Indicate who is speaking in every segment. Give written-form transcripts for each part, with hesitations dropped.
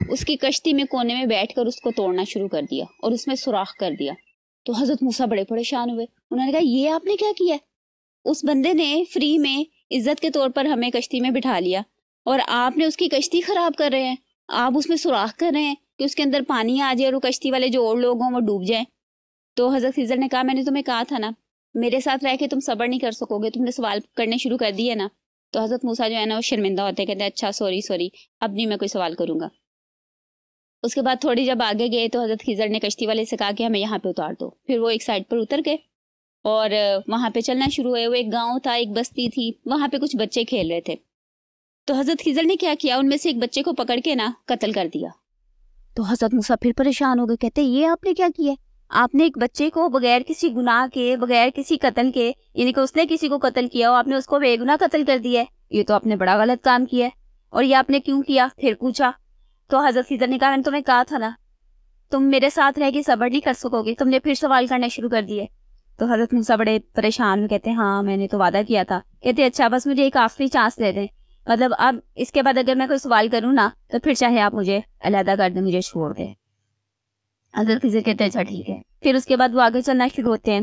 Speaker 1: اس کی کشتی میں کونے میں بیٹھ کر اس کو توڑنا شروع کر دیا اور اس میں سوراخ کر دیا. تو حضرت موسیٰ بڑے پریشان ہوئے. انہوں نے کہا یہ آپ نے کیا کیا؟ اس بندے نے فری میں عزت کے طور پر ہمیں کشتی میں بٹھا لیا اور آپ نے اس کی کشتی خراب کر رہے ہیں. آپ اس میں سوراخ کر رہے ہیں کہ اس کے اندر پانی آ جائے اور وہ کشتی والے جو اور لوگ ہوں وہ ڈوب جائیں. تو حضرت خضر نے کہا میں نے تمہیں کہا تھا نا میرے ساتھ رہ کے تم صبر نہیں کر سکو گے, تم نے سوال کرنے شروع کر دیے نا. تو حضرت موسیٰ جو ہے نا وہ شرمندہ ہوتے ہیں, کہتے ہیں اچھا سوری اب نہیں میں کوئی سوال کروں گا. اس کے بعد تھوڑی جب آگے گئے تو حضرت خضر نے کشتی والے سے کہا کہ ہمیں یہاں پہ اتار دو. پھر وہ ایک سائڈ پر اتر گئے اور وہاں پہ چلنا شروع ہوئے. وہ ایک گاؤں تھا, ایک بستی تھی, وہاں پہ کچھ بچے کھیل رہے تھے. تو حضرت خضر نے کیا کیا, ان میں سے ایک بچے کو پکڑ کے نا قتل کر دیا. تو حضرت موسیٰ پھر پریشان ہو گئے, کہتے یہ آپ نے کیا کیا؟ آپ نے ایک بچے کو بغیر کسی گناہ کے, بغیر کسی قتل کے, یعنی کہ اس نے کسی کو قتل کیا ہو, آپ نے اس کو بے گناہ قتل کر دیا ہے. یہ تو آپ نے بڑا غلط کام کیا ہے. اور یہ آپ نے کیوں کیا؟ پھر پوچھا. تو حضرت خضر نے کہا میں نے تمہیں کہا تھا نا تم میرے ساتھ رہ کے صبر نہیں کر سکو گے, تم نے پھر سوال کرنا شروع کر دیے. تو حضرت موسیٰ بڑے پریشان ہوئے, کہتے ہیں ہاں میں نے تو وعدہ کیا تھا. کہتے اچھا بس مجھے ایک آخری چانس دے دیں, مطلب اب اس کے بعد اگر میں کوئی سوال کروں نا تو پھر چاہے آپ مجھے علیحدہ کر دیں, مجھے چھوڑ دیں. حضرت خضر کہتے ہیں اچھا ٹھیک ہے. پھر اس کے بعد وہ آگے چلنا شروع ہوتے ہیں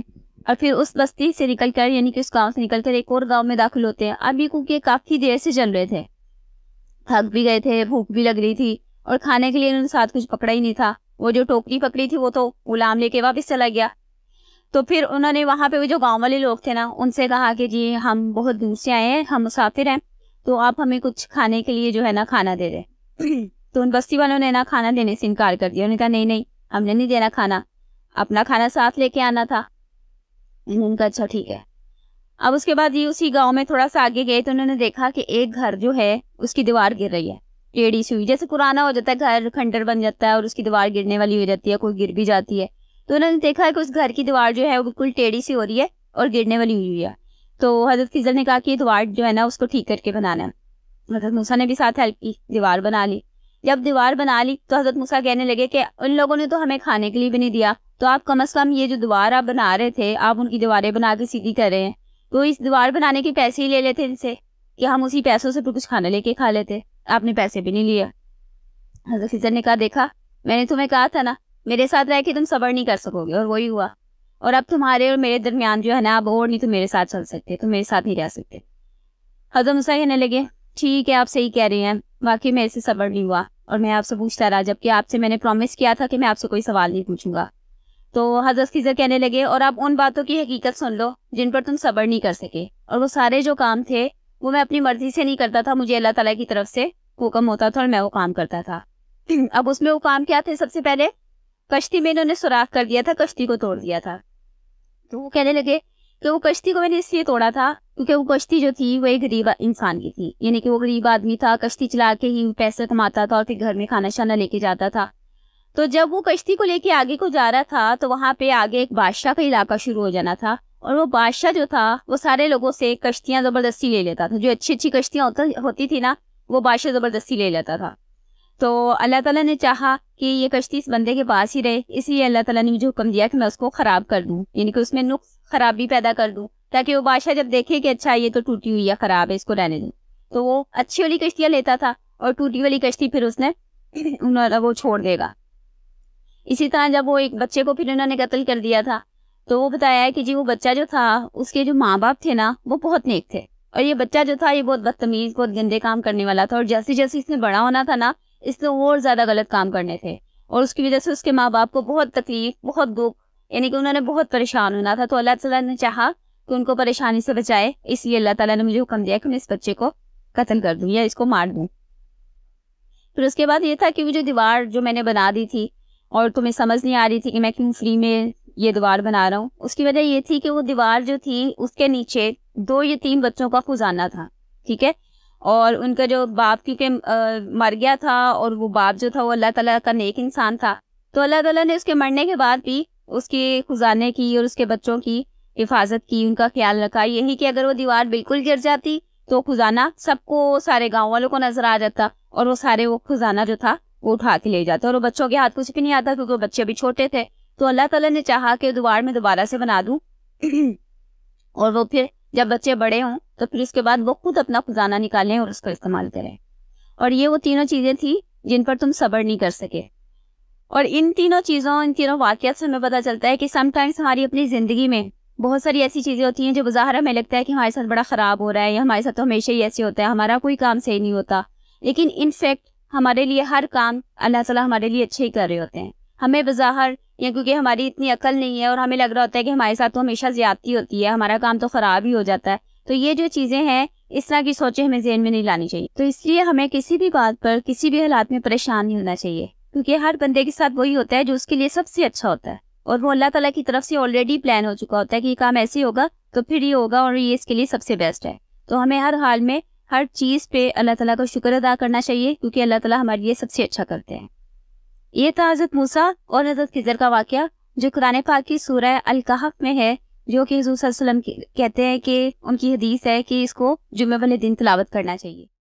Speaker 1: اور پھر اس بستی سے نکل کر, یعنی کہ اس گاؤں سے نکل کر ایک اور گاؤں میں داخل ہوتے ہیں. اب یہ کیونکہ کافی دیر سے چل رہے تھے, تھک بھی گئے تھے, بھوک بھی لگ رہی تھی اور کھانے کے لیے انہوں نے ساتھ کچھ پکڑا ہی نہیں تھا. وہ جو ٹوکری پکڑی تھی وہ تو غلام لے کے واپس چلا گیا. تو پھر انہوں نے وہاں پہ جو گاؤں والے لوگ تھے نا ان سے کہا کہ جی ہم بہت دور سے آئے ہیں, ہم مسافر ہیں, تو آپ ہمیں کچھ کھانے کے لیے جو ہے نا کھانا دے دیں. تو ان بستی والوں نے نا کھانا دینے سے انکار کر دیا. انہوں نے کہا نہیں ہم نے نہیں دینا کھانا, اپنا کھانا ساتھ لے کے آنا تھا. انہوں نے کہا اچھا ٹھیک ہے. اب اس کے بعد یہ اسی گاؤں میں تھوڑا سا آگے گئے تو انہوں نے دیکھا کہ ایک گھر جو ہے اس کی دیوار گر رہی ہے, ٹیڑھی سی ہوئی, جیسے پرانا ہو جاتا ہے گھر, کھنڈر بن جاتا ہے اور اس کی دیوار گرنے والی ہو جاتی ہے, کوئی گر بھی جاتی ہے. تو انہوں نے دیکھا کہ اس گھر کی دیوار جو ہے وہ بالکل ٹیڑھی سی ہو رہی ہے اور گرنے والی ہوئی ہے. تو حضرت خضر نے کہا کہ یہ دیوار جو ہے نا اس کو ٹھیک کر کے بنانا ہے. حضرت موسیٰ نے بھی ساتھ ہیلپ کی, دیوار بنا لی. جب دیوار بنا لی تو حضرت موسیٰ کہنے لگے کہ ان لوگوں نے تو ہمیں کھانے کے لیے بھی نہیں دیا, تو آپ کم از کم یہ جو دیوار آپ بنا رہے تھے آپ ان کی دیواریں بنا کے سیدھی کر رہے ہیں, تو اس دیوار بنانے کے پیسے ہی لے لیتے ان سے کہ ہم اسی پیسوں سے پھر کچھ کھانا لے کے کھا لیتے, آپ نے پیسے بھی نہیں لیا. حضرت خضر نے کہا دیکھا میں نے تمہیں کہا تھا نا میرے ساتھ رہ کے تم صبر نہیں کر سکو گے, اور وہی ہوا. اور اب تمہارے اور میرے درمیان جو ہے نا اب اور نہیں تو میرے ساتھ چل سکتے, تم میرے ساتھ نہیں رہ سکتے. حضرت موسیٰ کہنے لگے ٹھیک ہے آپ صحیح کہہ رہے ہیں, واقعی میرے سے صبر نہیں ہوا اور میں آپ سے پوچھتا رہا, جبکہ آپ سے میں نے پرومس کیا تھا کہ میں آپ سے کوئی سوال نہیں پوچھوں گا. تو حضرت خضر کہنے لگے اور آپ ان باتوں کی حقیقت سن لو جن پر تم صبر نہیں کر سکے, اور وہ سارے جو کام تھے وہ میں اپنی مرضی سے نہیں کرتا تھا, مجھے اللہ تعالیٰ کی طرف سے حکم ہوتا تھا اور میں وہ کام کرتا تھا. اب اس میں وہ کام کیا تھے؟ سب سے پہلے کشتی میں انہوں نے سوراخ کر دیا تھا, کشتی کو توڑ دیا تھا. تو وہ کہنے لگے کہ وہ کشتی کو میں نے اس لیے توڑا تھا کیونکہ وہ کشتی جو تھی وہ ایک غریب انسان کی تھی, یعنی کہ وہ غریب آدمی تھا, کشتی چلا کے ہی پیسے کماتا تھا اور پھر گھر میں کھانا شانا لے کے جاتا تھا. تو جب وہ کشتی کو لے کے آگے کو جا رہا تھا تو وہاں پہ آگے ایک بادشاہ کا علاقہ شروع ہو جانا تھا, اور وہ بادشاہ جو تھا وہ سارے لوگوں سے کشتیاں زبردستی لے لیتا تھا, جو اچھی اچھی کشتیاں ہوتی تھی نا وہ بادشاہ زبردستی لے لیتا تھا. تو اللہ تعالیٰ نے چاہا کہ یہ کشتی اس بندے کے پاس ہی رہے, اس لیے اللہ تعالیٰ نے مجھے حکم دیا کہ میں اس کو خراب کر دوں, یعنی کہ اس میں نقص خرابی پیدا کر دوں, تاکہ وہ بادشاہ جب دیکھے کہ اچھا یہ تو ٹوٹی ہوئی ہے, خراب ہے, اس کو رہنے دوں. تو وہ اچھی والی کشتیاں لیتا تھا اور ٹوٹی والی کشتی پھر اس نے وہ چھوڑ دے گا. اسی طرح جب وہ ایک بچے کو پھر انہوں نے قتل کر دیا تھا تو وہ بتایا ہے کہ جی وہ بچہ جو تھا اس کے جو ماں باپ تھے نا وہ بہت نیک تھے, اور یہ بچہ جو تھا یہ بہت بدتمیز, بہت گندے کام کرنے والا تھا, اور جیسے جیسے اس نے بڑا ہونا تھا نا اس نے اور زیادہ غلط کام کرنے تھے, اور اس کی وجہ سے اس کے ماں باپ کو بہت تکلیف, بہت دکھ, یعنی کہ انہوں نے بہت پریشان ہونا تھا. تو اللہ تعالیٰ نے چاہا کہ ان کو پریشانی سے بچائے, اس لیے اللہ تعالیٰ نے مجھے حکم دیا کہ میں اس بچے کو قتل کر دوں یا اس کو مار دوں. پھر اس کے بعد یہ تھا کہ وہ جو دیوار جو میں نے بنا دی تھی اور تمہیں سمجھ نہیں آ رہی تھی کہ میں کیوں فری میں یہ دیوار بنا رہا ہوں, اس کی وجہ یہ تھی کہ وہ دیوار جو تھی اس کے نیچے 2 یتیم بچوں کا خزانہ تھا, ٹھیک ہے, اور ان کا جو باپ کیونکہ مر گیا تھا اور وہ باپ جو تھا وہ اللہ تعالیٰ کا نیک انسان تھا, تو اللہ تعالیٰ نے اس کے مرنے کے بعد بھی اس کے خزانے کی اور اس کے بچوں کی حفاظت کی, ان کا خیال رکھا. یہی کہ اگر وہ دیوار بالکل گر جاتی تو خزانہ سب کو, سارے گاؤں والوں کو نظر آ جاتا اور وہ سارے وہ خزانہ جو تھا وہ اٹھا کے لے جاتا, اور وہ بچوں کے ہاتھ کچھ بھی نہیں آتا کیونکہ وہ بچے بھی چھوٹے تھے. تو اللہ تعالیٰ نے چاہا کہ دیوار میں دوبارہ سے بنا دوں اور وہ پھر جب بچے بڑے ہوں تو پھر اس کے بعد وہ خود اپنا خزانہ نکالیں اور اس کا استعمال کریں. اور یہ وہ تینوں چیزیں تھی جن پر تم صبر نہیں کر سکے. اور ان تینوں واقعات سے ہمیں پتہ چلتا ہے کہ سم ٹائمس ہماری اپنی زندگی میں بہت ساری ایسی چیزیں ہوتی ہیں جو بظاہر ہمیں لگتا ہے کہ ہمارے ساتھ بڑا خراب ہو رہا ہے، یا ہمارے ساتھ تو ہمیشہ ہی ایسے ہوتا ہے، ہمارا کوئی کام صحیح نہیں ہوتا، لیکن ان فیکٹ ہمارے لیے ہر کام اللہ تعالیٰ ہمارے لیے اچھے ہی کر رہے ہوتے ہیں. ہمیں بظاہر یا کیونکہ ہماری اتنی عقل نہیں ہے اور ہمیں لگ رہا ہوتا ہے کہ ہمارے ساتھ تو ہمیشہ زیادتی ہوتی ہے، ہمارا کام تو خراب ہی ہو جاتا ہے. تو یہ جو چیزیں ہیں اس طرح کی سوچیں ہمیں ذہن میں نہیں لانی چاہیے. تو اس لیے ہمیں کسی بھی بات پر کسی بھی حالات میں پریشان نہیں ہونا چاہیے، کیونکہ ہر بندے کے ساتھ وہی ہوتا ہے جو اس کے لیے سب سے اچھا ہوتا ہے، اور وہ اللہ تعالیٰ کی طرف سے آلریڈی پلان ہو چکا ہوتا ہے کہ یہ کام ایسے ہوگا تو پھر یہ ہوگا اور یہ اس کے لیے سب سے بیسٹ ہے. تو ہمیں ہر حال میں ہر چیز پہ اللہ تعالیٰ کا شکر ادا کرنا چاہیے، کیونکہ اللہ تعالیٰ ہمارے لیے سب سے اچھا کرتے ہیں. یہ تھا حضرت موسیٰ اور حضرت خضر کا واقعہ جو قرآن پاک کی سورہ الکہف میں ہے، جو کہ حضور صلی اللہ علیہ وسلم کہتے ہیں کہ ان کی حدیث ہے کہ اس کو جمعہ والے دن تلاوت کرنا چاہیے.